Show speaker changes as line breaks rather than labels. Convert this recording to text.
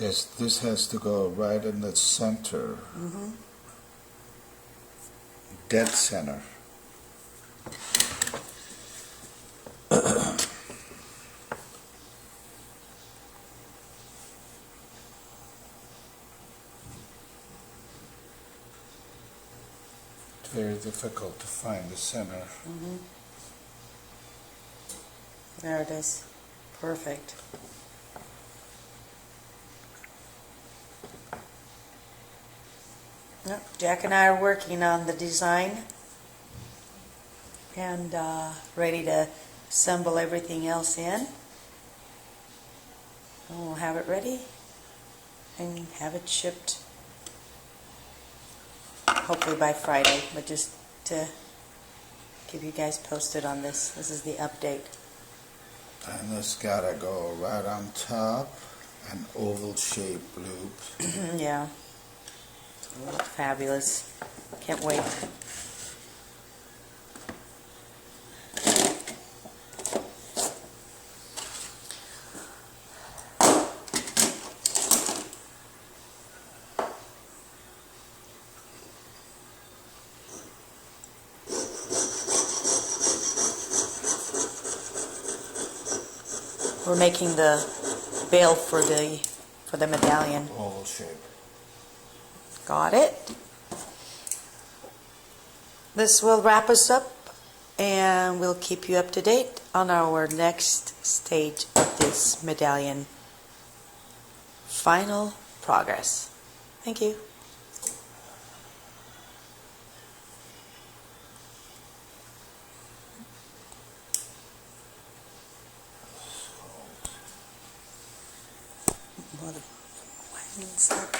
Yes, this has to go right in the center. Dead center. It's very difficult to find the center.
There it is. Perfect. Yep. Jack and I are working on the design and ready to assemble everything else in. And we'll have it ready and have it shipped hopefully by Friday, but just to keep you guys posted on this. This is the update.
And this gotta go right on top, an oval shaped loop.
Yeah. Fabulous. Can't wait. We're making the bail for the medallion.
Oval shape.
Got it. This will wrap us up, and we'll keep you up to date on our next stage of this medallion final progress. Thank you. Why didn't it start?